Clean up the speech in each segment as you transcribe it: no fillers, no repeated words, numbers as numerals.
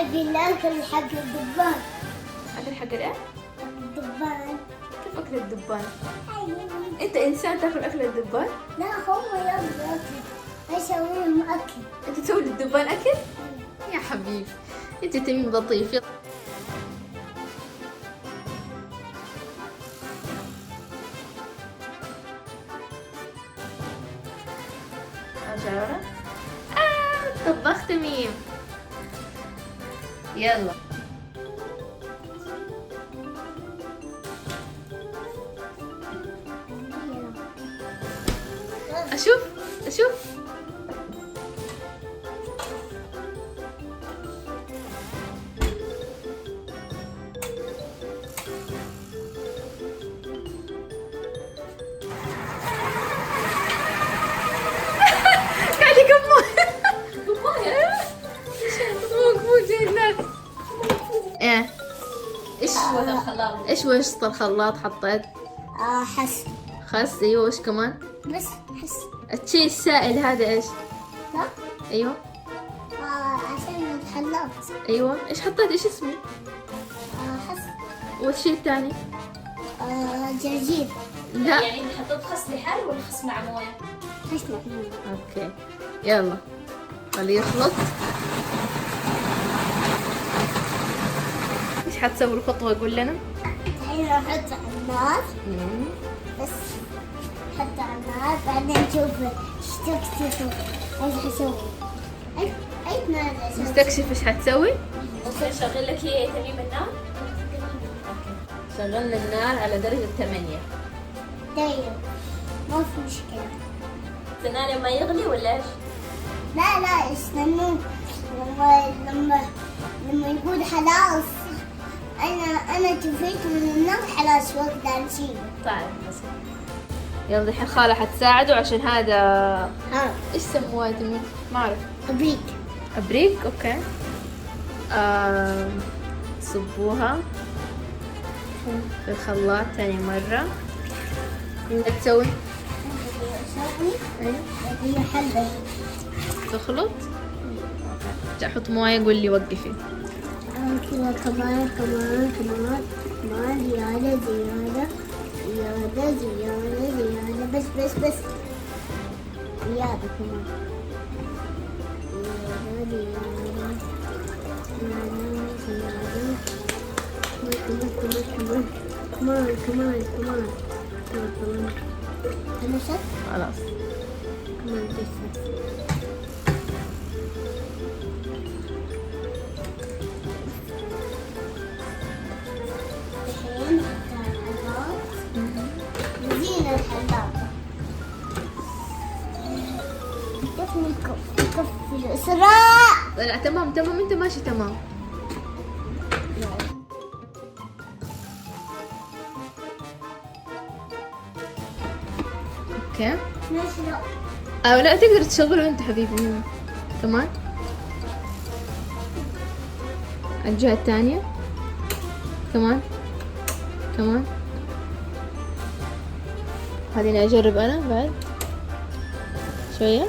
أحب الأكل حق الدبان. أكل حق الإيه؟ الدبان. كيف أكل الدبان؟ أيوة. أنت إنسان تاكل أكل الدبان؟ لا هم يبغوا أكل، أسوي لهم أكل. أنت تسوي للدبان أكل؟ يا حبيبي أنت تميم لطيف. يلا أرجع ورا. طبخت تميم. يلا أشوف قاعد يقمون. مو جاي الناس. ايه ايش وسط الخلاط حطيت؟ حس. خس. ايوه ايش كمان؟ بس حس. الشيء السائل هذا ايش؟ لا. ايوه عشان الحلاوة. ايوه ايش حطيت؟ ايش اسمه؟ حس. والشيء الثاني؟ جرجير. لا يعني حطيت خس لحال ولا خس مع مويه؟ خس مع اوكي يلا خليه يخلط. ايش حتسوي الخطوة؟ قول لنا. الحين أحط على النار. بس حط على النار بعدين نشوف ايش تكتشف ايش حسوي. اي نار اسوي. مستكشف ايش حتسوي؟ ممكن اشغل لك هي تميم النار؟ شغلنا النار على درجة 8. دايم ما في مشكلة. استنى لما يغلي ولا ايش؟ لا استنوا لما يقول خلاص انا جفيت من النار خلاص وقت نشيله. طيب بس يلا الحين خالة حتساعده عشان هذا ايش سموه يا تميم؟ ما اعرف. ابريك. ابريك. اوكي صبوها في الخلاط ثاني مرة. ايش تسوي؟ اسوي ايوه هي حلبة تخلط. احط مويه. قول لي وقفي. كذا كمان زيادة بس زيادة كمان كمان أنا شك خلاص كمان بس الحين نحط الحلاوة نزين الحلاوة كفي اسرع. لا تمام انت ماشي تمام. اوكي ماشي. لا تقدر تشغله انت حبيبي. كمان الجهة الثانية. كمان خليني اجرب انا بعد شوية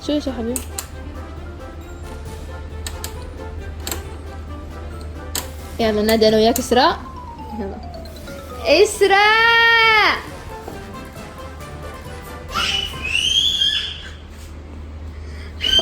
يا حبيبي. يلا نادي انا وياك اسراء. يلا اسراء